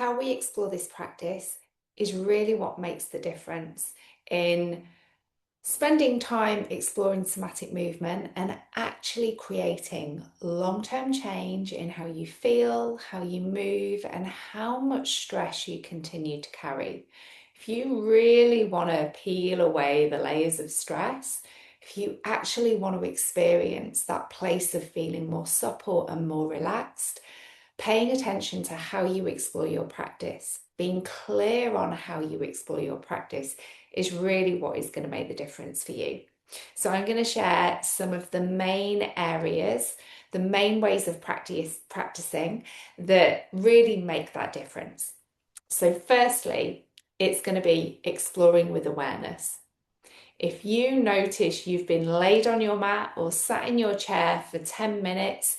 how we explore this practice is really what makes the difference in spending time exploring somatic movement and actually creating long-term change in how you feel, how you move, and how much stress you continue to carry. If you really want to peel away the layers of stress, if you actually want to experience that place of feeling more supple and more relaxed, paying attention to how you explore your practice, being clear on how you explore your practice is really what is going to make the difference for you. So I'm going to share some of the main areas, the main ways of practicing that really make that difference. So firstly, it's going to be exploring with awareness. If you notice you've been laid on your mat or sat in your chair for 10 minutes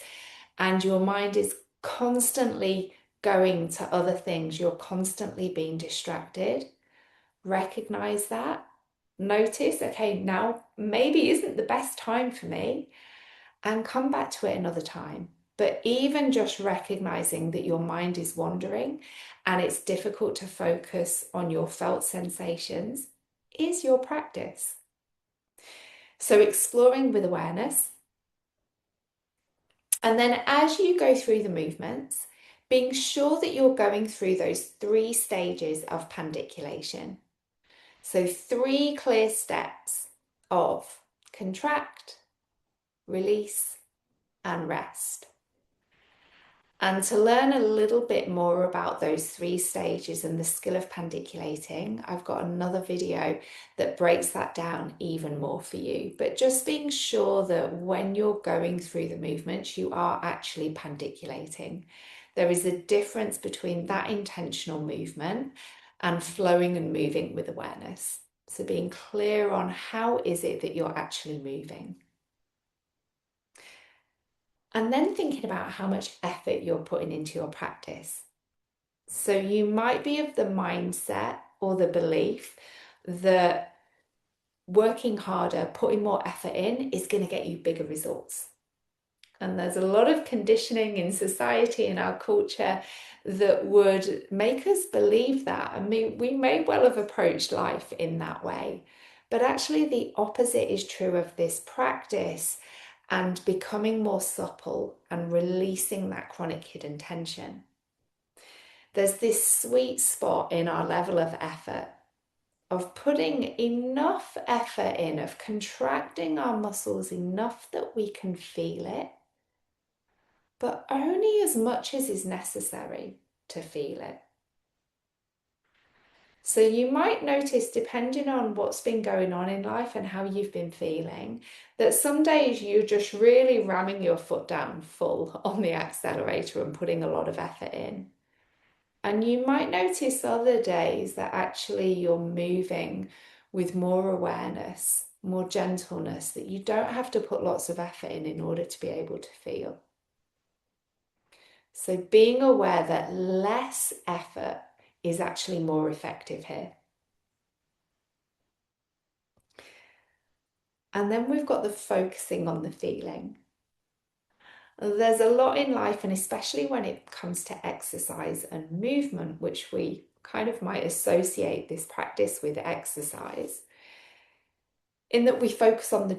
and your mind is constantly going to other things, you're constantly being distracted, recognize that. Notice, okay, now maybe isn't the best time for me, and come back to it another time. But even just recognizing that your mind is wandering and it's difficult to focus on your felt sensations is your practice. So exploring with awareness. And then as you go through the movements, being sure that you're going through those 3 stages of pandiculation. So 3 clear steps of contract, release, and rest. And to learn a little bit more about those 3 stages and the skill of pandiculating, I've got another video that breaks that down even more for you. But just being sure that when you're going through the movements, you are actually pandiculating. There is a difference between that intentional movement and flowing and moving with awareness. So being clear on how is it that you're actually moving. And then thinking about how much effort you're putting into your practice. So you might be of the mindset or the belief that working harder, putting more effort in is going to get you bigger results. And there's a lot of conditioning in society, in our culture, that would make us believe that. I mean, we may well have approached life in that way. But actually, the opposite is true of this practice and becoming more supple and releasing that chronic hidden tension. There's this sweet spot in our level of effort, of putting enough effort in, of contracting our muscles enough that we can feel it, but only as much as is necessary to feel it. So you might notice, depending on what's been going on in life and how you've been feeling, that some days you're just really ramming your foot down full on the accelerator and putting a lot of effort in. And you might notice other days that actually you're moving with more awareness, more gentleness, that you don't have to put lots of effort in order to be able to feel. So being aware that less effort is actually more effective here. And then we've got the focusing on the feeling. There's a lot in life, and especially when it comes to exercise and movement, which we kind of might associate this practice with exercise, in that we focus on the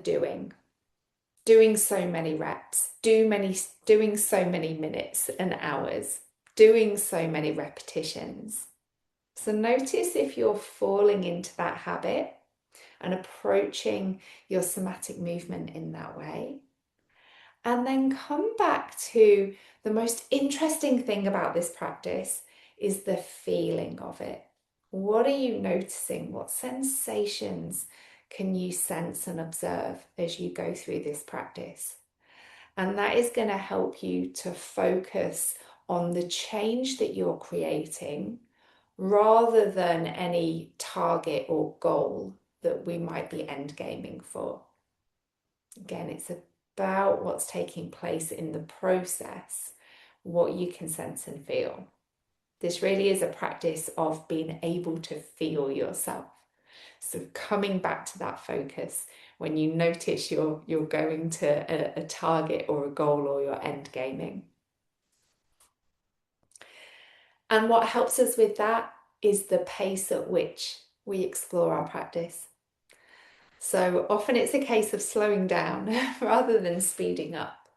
doing so many reps, doing so many minutes and hours, doing so many repetitions. So notice if you're falling into that habit and approaching your somatic movement in that way. And then come back to the most interesting thing about this practice is the feeling of it. What are you noticing? What sensations can you sense and observe as you go through this practice? And that is going to help you to focus on the change that you're creating rather than any target or goal that we might be end gaming for. Again, it's about what's taking place in the process, what you can sense and feel. This really is a practice of being able to feel yourself. So coming back to that focus when you notice you're going to a target or a goal or you're end gaming. And what helps us with that is the pace at which we explore our practice. So often it's a case of slowing down rather than speeding up.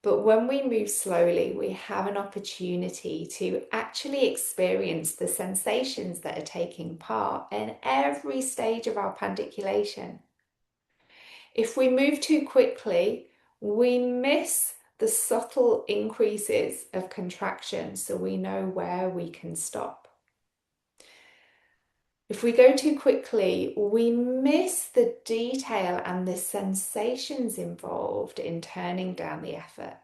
But when we move slowly, we have an opportunity to actually experience the sensations that are taking part in every stage of our pandiculation. If we move too quickly, we miss the subtle increases of contraction, so we know where we can stop. If we go too quickly, we miss the detail and the sensations involved in turning down the effort,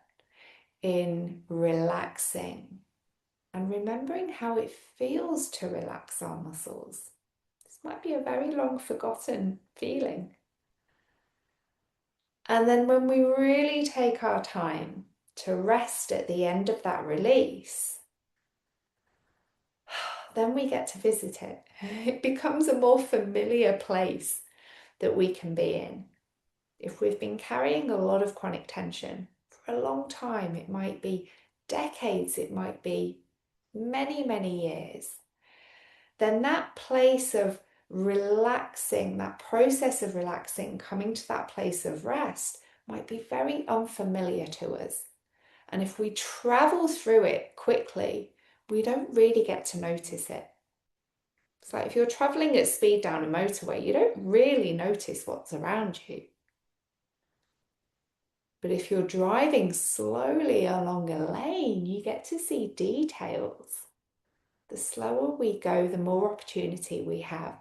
in relaxing, and remembering how it feels to relax our muscles. This might be a very long forgotten feeling. And then when we really take our time to rest at the end of that release, then we get to visit it. It becomes a more familiar place that we can be in. If we've been carrying a lot of chronic tension for a long time, it might be decades, it might be many, many years, then that place of relaxing, that process of relaxing, coming to that place of rest might be very unfamiliar to us. And if we travel through it quickly, we don't really get to notice it. It's like if you're traveling at speed down a motorway, you don't really notice what's around you. But if you're driving slowly along a lane, you get to see details. The slower we go, the more opportunity we have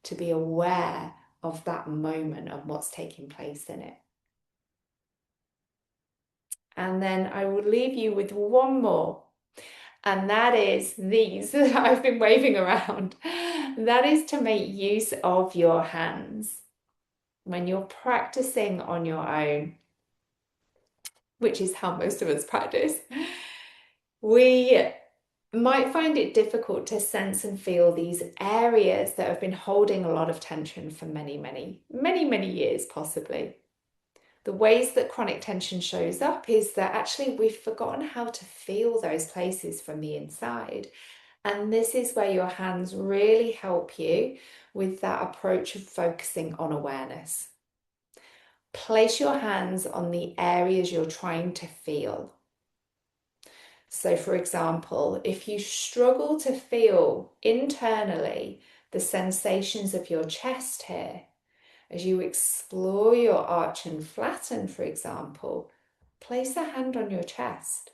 to be aware of that moment of what's taking place in it. And then I will leave you with one more, and that is these that I've been waving around. That is to make use of your hands when you're practicing on your own, which is how most of us practice. We might find it difficult to sense and feel these areas that have been holding a lot of tension for many, many, many, many years, possibly. The ways that chronic tension shows up is that actually we've forgotten how to feel those places from the inside. And this is where your hands really help you with that approach of focusing on awareness. Place your hands on the areas you're trying to feel. So, for example, if you struggle to feel internally the sensations of your chest here, as you explore your arch and flatten, for example, place a hand on your chest.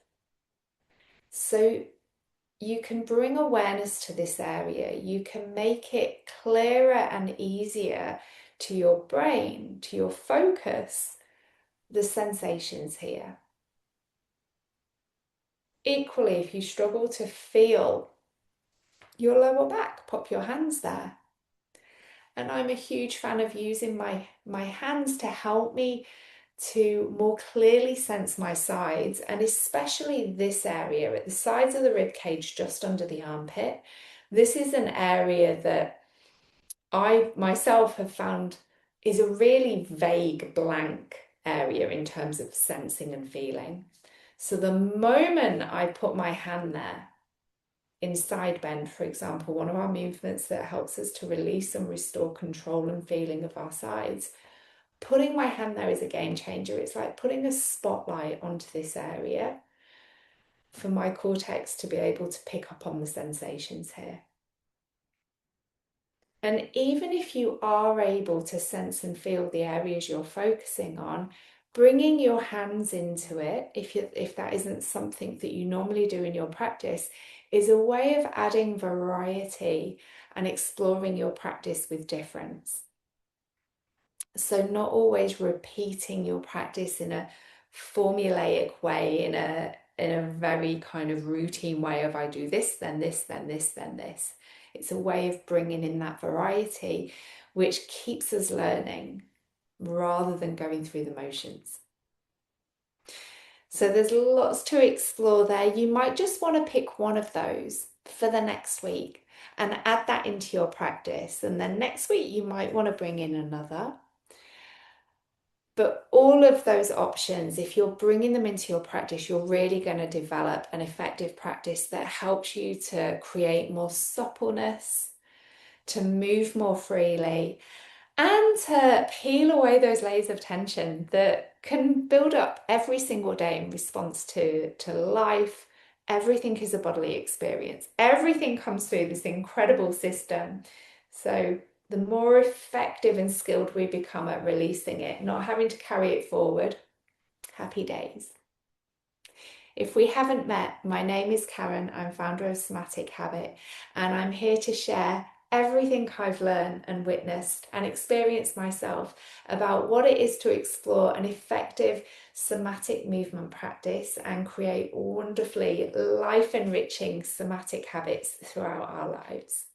So you can bring awareness to this area. You can make it clearer and easier to your brain, to your focus, the sensations here. Equally, if you struggle to feel your lower back, pop your hands there. And I'm a huge fan of using my hands to help me to more clearly sense my sides, and especially this area at the sides of the rib cage just under the armpit. This is an area that I myself have found is a really vague blank area in terms of sensing and feeling. So the moment I put my hand there, in side bend, for example, one of our movements that helps us to release and restore control and feeling of our sides, putting my hand there is a game changer. It's like putting a spotlight onto this area for my cortex to be able to pick up on the sensations here. And even if you are able to sense and feel the areas you're focusing on, bringing your hands into it, if that isn't something that you normally do in your practice, is a way of adding variety and exploring your practice with difference. So not always repeating your practice in a formulaic way, in a very kind of routine way of I do this, then this, then this, then this. It's a way of bringing in that variety, which keeps us learning rather than going through the motions. So there's lots to explore there. You might just want to pick one of those for the next week and add that into your practice. And then next week, you might want to bring in another. But all of those options, if you're bringing them into your practice, you're really going to develop an effective practice that helps you to create more suppleness, to move more freely, and to peel away those layers of tension that can build up every single day in response to life. Everything is a bodily experience. Everything comes through this incredible system. So the more effective and skilled we become at releasing it, not having to carry it forward, happy days. If we haven't met, my name is Karen. I'm founder of Somatic Habit, and I'm here to share everything I've learned and witnessed and experienced myself about what it is to explore an effective somatic movement practice and create wonderfully life-enriching somatic habits throughout our lives.